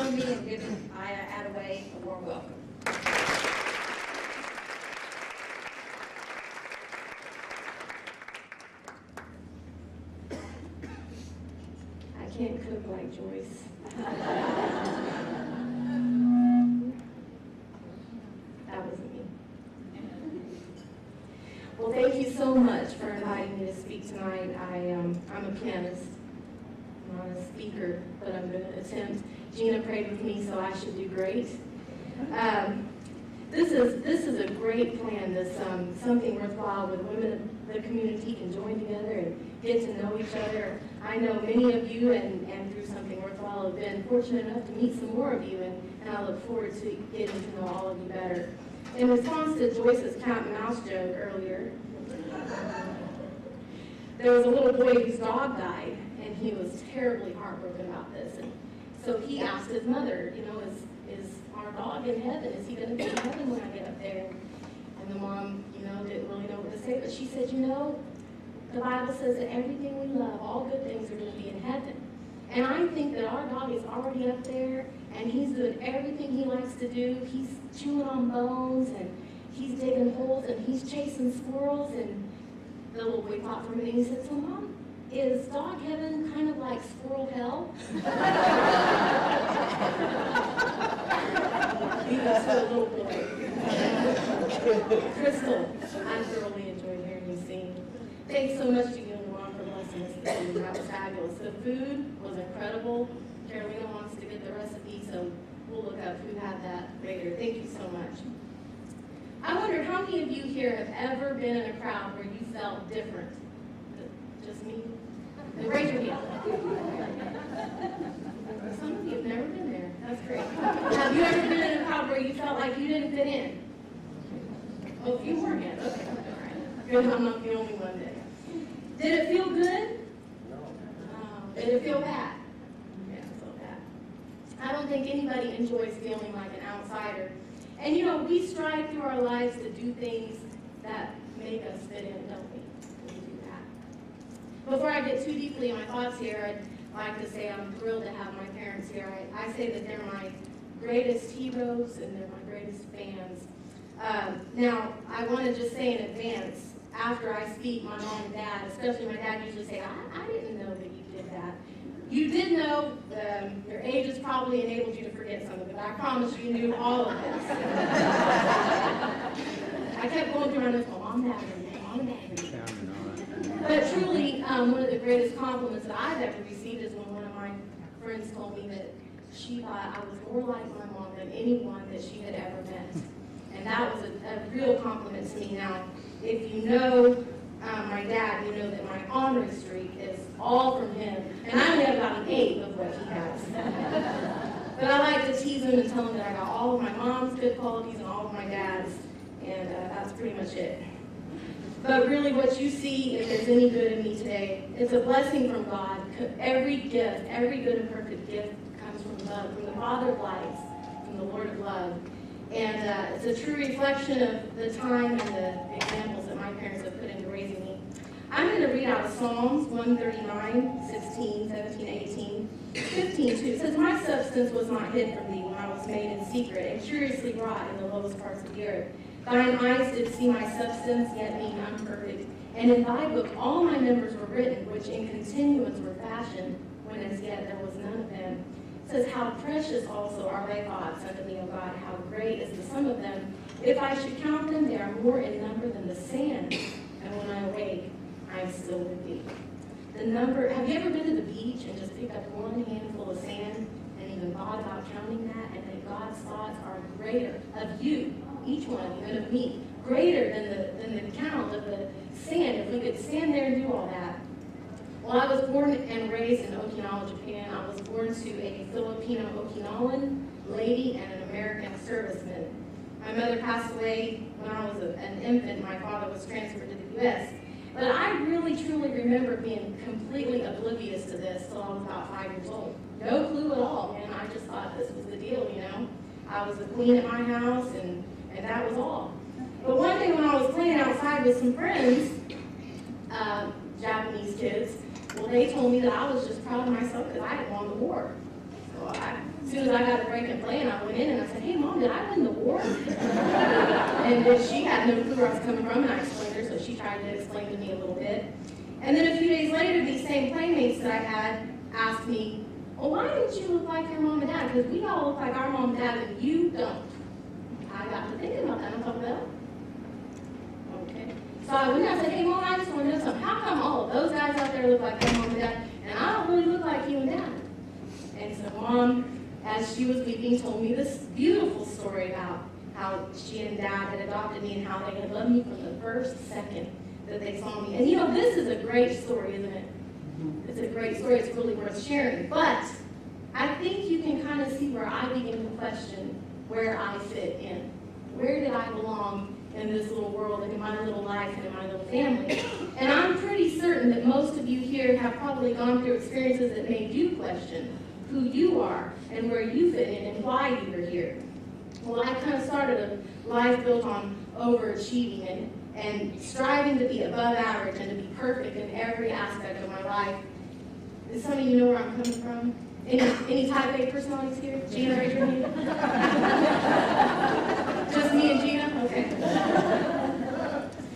join me in giving Aiya Attaway a warm welcome. I can't cook like Joyce. That wasn't me. Well, thank you so much for inviting me to speak tonight. I'm a pianist. I'm not a speaker, but I'm going to attempt. Gina prayed with me, so I should do great. This is a great plan. This something worthwhile where women of the community can join together and get to know each other. I know many of you, and through something worthwhile, have been fortunate enough to meet some more of you, and I look forward to getting to know all of you better. In response to Joyce's cat and mouse joke earlier, there was a little boy whose dog died, and he was terribly heartbroken about this. And so he asked his mother, is our dog in heaven? Is he going to be in heaven when I get up there? And the mom, didn't really know what to say, but she said, the Bible says that everything we love, all good things, are going to be in heaven. And I think that our dog is already up there, and he's doing everything he likes to do. He's chewing on bones, and he's digging holes, and he's chasing squirrels. And the little boy thought for a minute, and he said, so Mom, is dog heaven kind of like squirrel hell? He was a little boy. Crystal, I thoroughly enjoyed hearing you sing. Thanks so much to you and Mom for blessing us with food. That was fabulous. The food was incredible. Carolina wants to get the recipe, so we'll look up who had that later. Thank you so much. I wondered how many of you here have ever been in a crowd where you felt different? Just me? Raise your hand. Some of you have never been there. That's great. Have you ever been in a crowd where you felt like you didn't fit in? Oh, a few more hands. Okay. All right. Good, I'm not the only one then. Did it feel good? No. Did it feel bad? Yeah, it felt bad. I don't think anybody enjoys feeling like an outsider. And we strive through our lives to do things that make us fit in, don't we? We do that. Before I get too deeply in my thoughts here, I'd like to say I'm thrilled to have my parents here. I say that they're my greatest heroes and they're my greatest fans. Now, I want to just say in advance, after I speak, my mom and dad, especially my dad, usually say, I didn't know that you did that. You did know, your age has probably enabled you to forget some of it, but I promise you knew all of this. I kept going through my notes, Mom, Dad, Mom, Dad. But truly, one of the greatest compliments that I've ever received is when one of my friends told me that she thought I was more like my mom than anyone that she had ever met. And that was a real compliment to me. Now, if you know my dad, you know that my honorary streak is all from him. And I only have about an 8 of what he has. But I like to tease him and tell him that I got all of my mom's good qualities and all of my dad's. And that's pretty much it. But really what you see, if there's any good in me today, it's a blessing from God. Every gift, every good and perfect gift comes from love, from the Father of lights, from the Lord of love. And it's a true reflection of the time and the examples that my parents have put into raising me. I'm going to read out of Psalms 139, 16, 17, 18, 15, 2. It says, my substance was not hid from thee when I was made in secret and curiously wrought in the lowest parts of the earth. Thine eyes did see my substance, yet being unperfect. And in thy book all my members were written, which in continuance were fashioned, when as yet there was none of them. It says, how precious also are thy thoughts unto me, O God, how great is the sum of them. If I should count them, they are more in number than the sand. And when I awake, I am still with thee. Have you ever been to the beach and just picked up one handful of sand and even thought about counting that? And that God's thoughts are greater of you, each one of you, and of me, greater than the count of the sand. If we could stand there and do all that. Well, I was born and raised in Okinawa, Japan. I was born to a Filipino Okinawan lady and an American serviceman. My mother passed away when I was an infant. My father was transferred to the U.S. But I really, truly remember being completely oblivious to this till I was about 5 years old. No clue at all, and I just thought this was the deal, I was the queen at my house, and that was all. But one day when I was playing outside with some friends, Japanese kids, well, they told me that I was just proud of myself because I had won the war. So as soon as I got a break and plan, I went in and I said, hey, Mom, did I win the war? And then she had no clue where I was coming from, and I explained her, so she tried to explain to me a little bit. And then a few days later, these same playmates that I had asked me, well, why don't you look like your mom and dad? Because we all look like our mom and dad, and you don't. I got to thinking about that, and I thought, well, okay. So I went and I said, hey, Mom, I just want to know something. How come all of those guys out there look like their mom and dad, and I don't really look like you and Dad? And so Mom, as she was weeping, told me this beautiful story about how she and Dad had adopted me and how they had loved me from the first second that they saw me. And you know, this is a great story, isn't it? It's a great story. It's really worth sharing. But I think you can kind of see where I begin to question where I fit in. Where did I belong in this little world and in my little life and in my little family? And I'm pretty certain that most of you here have probably gone through experiences that made you question who you are and where you fit in and why you are here. Well, I kind of started a life built on overachieving and striving to be above average and to be perfect in every aspect of my life. Does some of you know where I'm coming from? Any type A personalities here? Gina, raise your hand. Just me and Gina? Okay.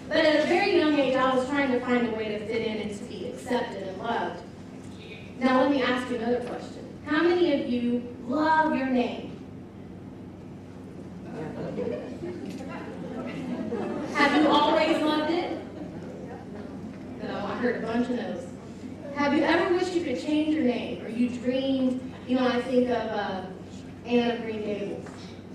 But at a very young age, I was trying to find a way to fit in and to be accepted and loved. Now, let me ask you another question. How many of you love your name? Have you always loved it? No, I heard a bunch of no's. Have you ever wished you could change your name? Or you dreamed, you know, I think of Anne of Green Gables.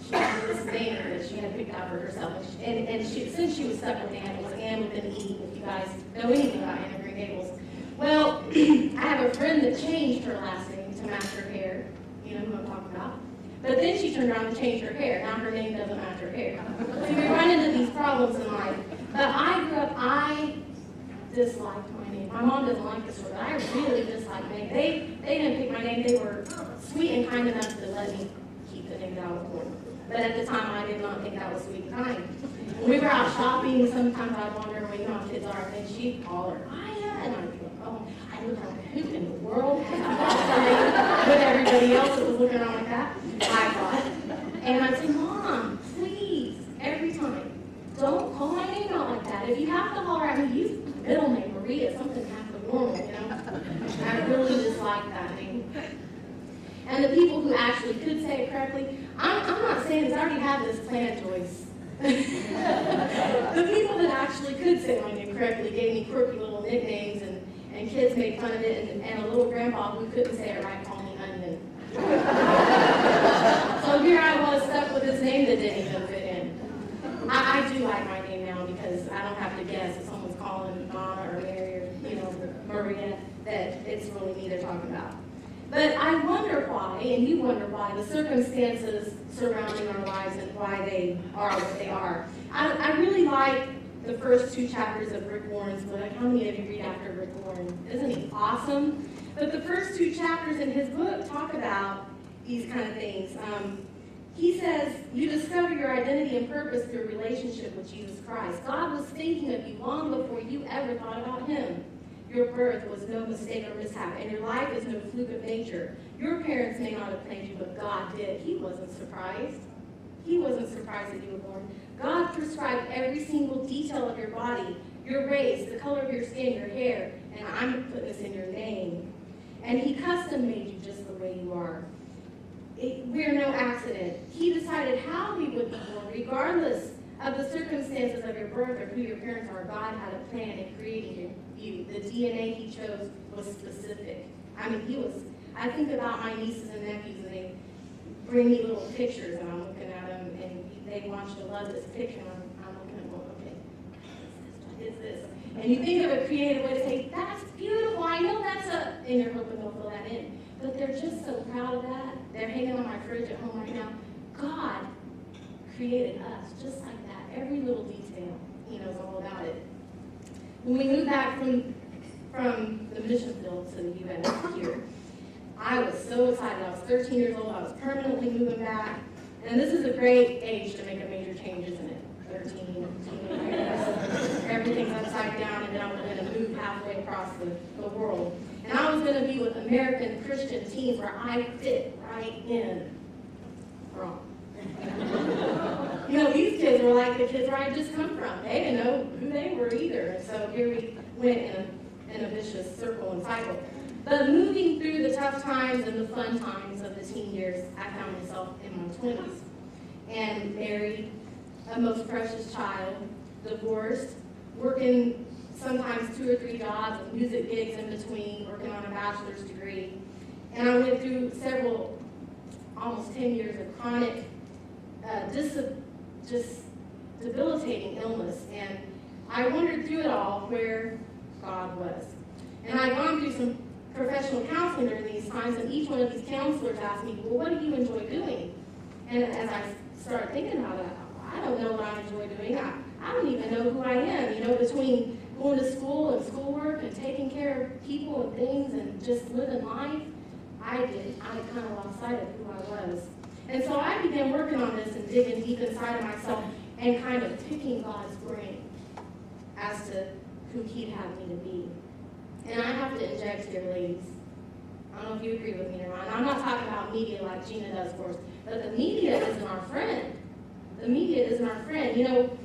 She had this name that she had picked out for herself. And since she was stuck with Anne, it was Anne with an E, if you guys know anything about Anne of Green Gables. Well, I have a friend that changed her last name to match her hair. You know who I'm talking about? But then she turned around and changed her hair. Now her name doesn't match her hair. So we run into these problems in life. But I grew up, I disliked my name. My mom doesn't like this word, but I really disliked my name. They didn't pick my name. They were sweet and kind enough to let me keep the name that I was born. But at the time, I did not think that was sweet and kind. When we were out shopping, sometimes I'd wonder, well, you know how kids are, and she'd call her, Aiya, and I'd be like, oh, I look like who in the world has lost her name with everybody else that was looking around like that? I thought. And I'd say, Mom, please, every time, don't call my name out like that. If you have to holler at me, use my middle name, Maria, something half the normal, you know? I really dislike that name. And the people who actually could say it correctly, I'm not saying this, I already have this plan, Joyce. The people that actually could say my name correctly gave me quirky little nicknames, and kids made fun of it, and a little grandpa who couldn't say it right called me Onion. So here I was stuck with this name that didn't even fit in. I do like my name now because I don't have to guess if someone's calling Donna or Mary or, you know, Maria, that it's really me they're talking about. But I wonder why, and you wonder why, the circumstances surrounding our lives and why they are what they are. I really like the first two chapters of Rick Warren's book. How many of you read after Rick Warren? Isn't he awesome? But the first two chapters in his book talk about these kind of things. He says, you discover your identity and purpose through a relationship with Jesus Christ. God was thinking of you long before you ever thought about him. Your birth was no mistake or mishap, and your life is no fluke of nature. Your parents may not have planned you, but God did. He wasn't surprised. He wasn't surprised that you were born. God prescribed every single detail of your body, your race, the color of your skin, your hair, and I'm putting this in your name. And he custom made you just the way you are. We're no accident. He decided how we would be born, regardless of the circumstances of your birth or who your parents are. God had a plan in creating you. The DNA he chose was specific. I mean, I think about my nieces and nephews, and they bring me little pictures, and I'm looking at them, and they want you to love this picture, and I'm looking at them, okay, what is this? And you think of a creative way to say, that's beautiful, I know that's and you're hoping they'll fill that in. But they're just so proud of that. They're hanging on my fridge at home right now. God created us just like that. Every little detail, he knows all about it. When we moved back from the mission field to the U.S. here, I was so excited. I was 13 years old. I was permanently moving back. And this is a great age to make a major change, isn't it? 13 years. Everything's upside down, and now we're going to move halfway across the world. And I was going to be with American Christian teens where I fit right in. Wrong. You know, these kids were like the kids where I just come from. They didn't know who they were either. And so here we went in a vicious circle and cycle. But moving through the tough times and the fun times of the teen years, I found myself in my 20s. And married, a most precious child, divorced, working sometimes 2 or 3 jobs and music gigs in between, working on a bachelor's degree. And I went through several, almost 10 years of chronic, just debilitating illness. And I wondered through it all where God was. And I'd gone through some professional counseling during these times, and each one of these counselors asked me, well, what do you enjoy doing? And as I started thinking about it, I don't know what I enjoy doing. I don't even know who I am. You know, between going to school and schoolwork and taking care of people and things and just living life, I kind of lost sight of who I was. And so I began working on this and digging deep inside of myself and kind of picking God's brain as to who He'd have me to be. And I have to inject here, ladies. I don't know if you agree with me or not. And I'm not talking about media like Gina does for us, but the media isn't our friend. The media isn't our friend. You know,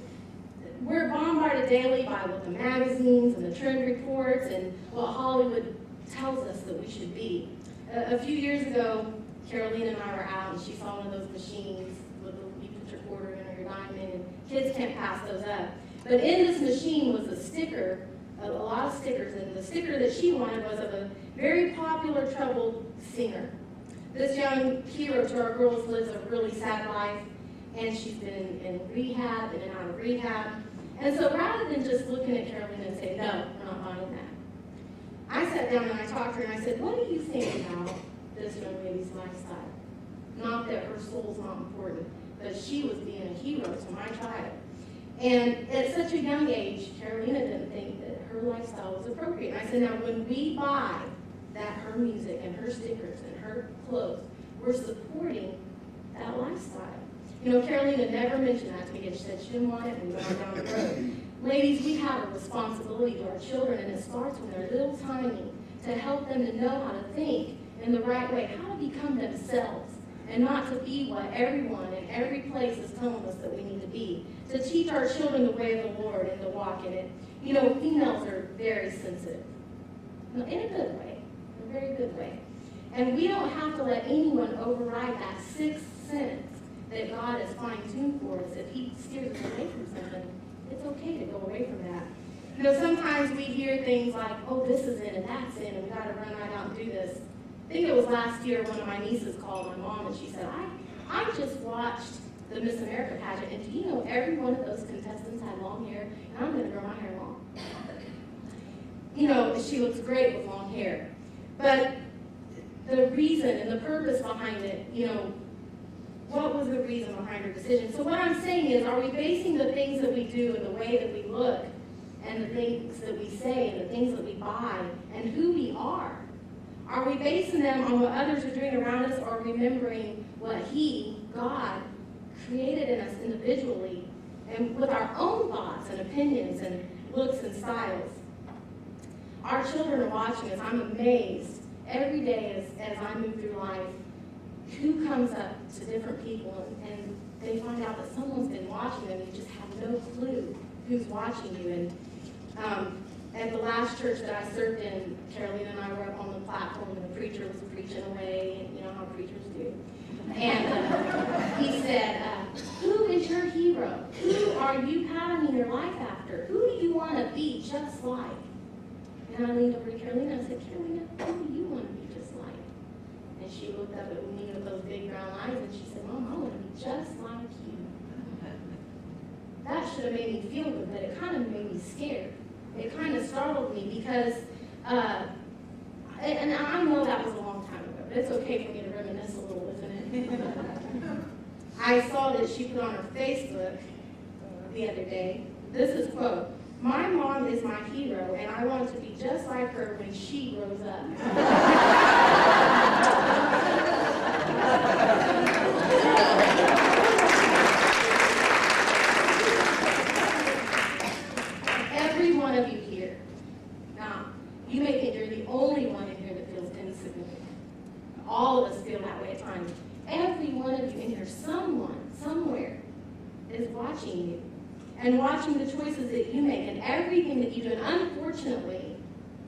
we're bombarded daily by what the magazines and the trend reports and what Hollywood tells us that we should be. A few years ago, Carolina and I were out, and she saw one of those machines with you put your quarter in or your dime in, and kids can't pass those up. But in this machine was a sticker, a lot of stickers, and the sticker that she wanted was of a very popular troubled singer. This young hero to our girls lives a really sad life, and she's been in rehab, in and out of rehab. And so rather than just looking at Carolina and saying, no, we're not buying that, I sat down and I talked to her and I said, what do you think about this young lady's lifestyle? Not that her soul's not important, but she was being a hero to my child. And at such a young age, Carolina didn't think that her lifestyle was appropriate. And I said, now when we buy that her music and her stickers and her clothes, we're supporting that lifestyle. You know, Carolina never mentioned that to me. She said she didn't want it, and we went on down the road. Ladies, we have a responsibility to our children, and it starts when they're little tiny, to help them to know how to think in the right way, how to become themselves, and not to be what everyone in every place is telling us that we need to be. To teach our children the way of the Lord and to walk in it. You know, females are very sensitive, in a good way, in a very good way. And we don't have to let anyone override that sixth sense that God is fine-tuned for us. If He steers us away from something, it's okay to go away from that. You know, sometimes we hear things like, oh, this is in and that's in, and we got to run right out and do this. I think it was last year one of my nieces called my mom, and she said, I just watched the Miss America pageant, and do you know every one of those contestants had long hair, and I'm going to grow my hair long. You know, she looks great with long hair. But the reason and the purpose behind it, you know, what was the reason behind her decision? So what I'm saying is, are we basing the things that we do and the way that we look and the things that we say and the things that we buy and who we are we basing them on what others are doing around us, or remembering what He, God, created in us individually and with our own thoughts and opinions and looks and styles? Our children are watching us. I'm amazed every day as I move through life who comes up to different people and they find out that someone's been watching them. You just have no clue who's watching you. And at the last church that I served in, Carolina and I were up on the platform, and the preacher was preaching away, and you know how preachers do. And he said, who is your hero? Who are you patterning your life after? Who do you want to be just like? And I leaned over to Carolina and I said, Carolina, who do you want to be just like? And she looked up at me with those big brown eyes, and she said, Mom, I want to be just like you. That should have made me feel good, but it kind of made me scared. It kind of startled me because, and I know that was a long time ago, but it's okay for me to reminisce a little, isn't it? I saw that she put on her Facebook the other day. This is quote, "My mom is my hero, and I want to be just like her when she grows up." Every one of you here. Now, you may think you're the only one in all of us feel that way at times. Every one of you in here, someone, somewhere, is watching you and watching the choices that you make and everything that you do. And unfortunately,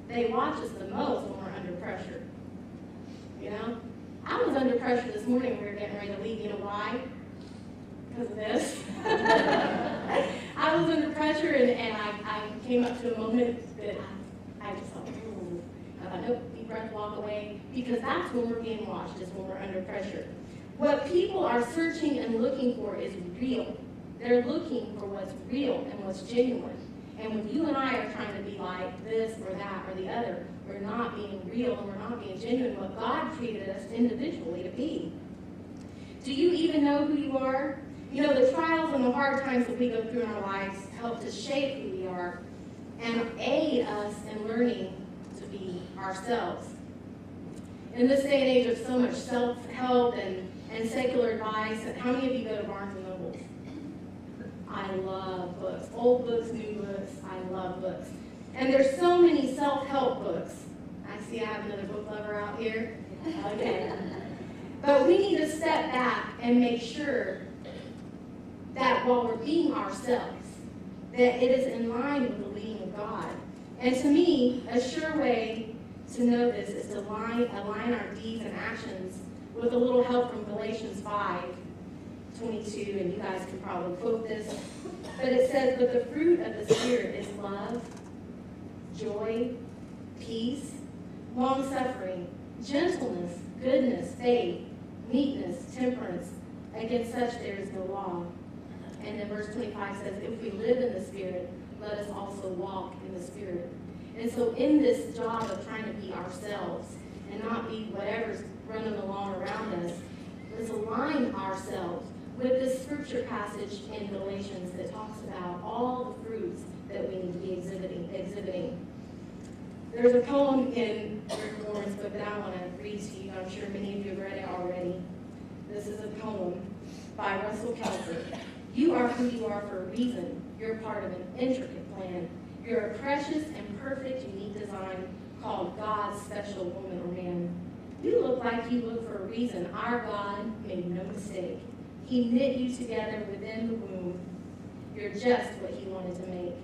they watch us the most when we're under pressure. You know? I was under pressure this morning when we were getting ready to leave. You know why? Because of this. I was under pressure, and I came up to a moment that I just thought, ooh. I thought, nope, deep breath, walk away. Because that's when we're being watched, is when we're under pressure. What people are searching and looking for is real. They're looking for what's real and what's genuine. And when you and I are trying to be like this or that or the other, we're not being real and we're not being genuine, what God created us individually to be. Do you even know who you are? You know, the trials and the hard times that we go through in our lives help to shape who we are and aid us in learning to be ourselves. In this day and age of so much self-help and secular advice, how many of you go to Barnes & Noble? I love books. Old books, new books. I love books. And there's so many self-help books. I see I have another book lover out here. Okay. But we need to step back and make sure that while we're being ourselves, that it is in line with the leading of God. And to me, a sure way to know this is to align our deeds and actions with a little help from Galatians 5:22, and you guys can probably quote this. But it says, but the fruit of the Spirit is love, joy, peace, long-suffering, gentleness, goodness, faith, meekness, temperance. Against such there is no law. And then verse 25 says, if we live in the Spirit, let us also walk in the Spirit. And so in this job of trying to be ourselves and not be whatever's running along around us, let's align ourselves with this scripture passage in Galatians that talks about all the fruits that we need to be exhibiting. There's a poem in Rick Warren's book that I want to read to you. I'm sure many of you have read it already. This is a poem by Russell Kelfer. You are who you are for a reason. You're part of an intricate plan. You're a precious and perfect, unique design called God's special woman or man. You look like you look for a reason. Our God made no mistake. He knit you together within the womb. You're just what he wanted to make.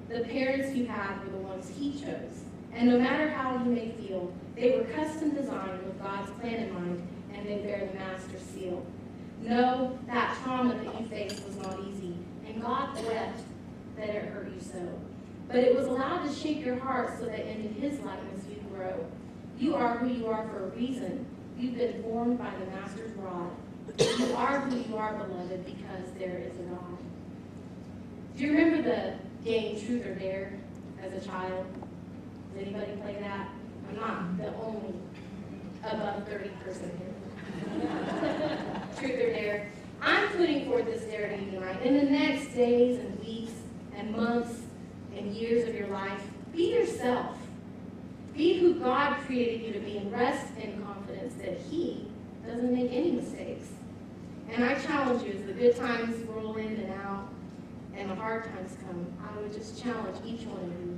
The parents you had were the ones he chose. And no matter how you may feel, they were custom designed with God's plan in mind, and they bear the master seal. Know that trauma that you faced was not easy, and God wept that it hurt you so. But it was allowed to shape your heart so that into his likeness you grow. You are who you are for a reason. You've been formed by the master's rod. You are who you are, beloved, because there is a God. Do you remember the game Truth or Dare as a child? Does anybody play that? I'm not the only above 30 person here. Truth or Dare. I'm putting forth this dare to you tonight. In the next days and weeks and months and years of your life, be yourself. Be who God created you to be, and rest in confidence that he doesn't make any mistakes. And I challenge you, as the good times roll in and out and the hard times come, I would just challenge each one of you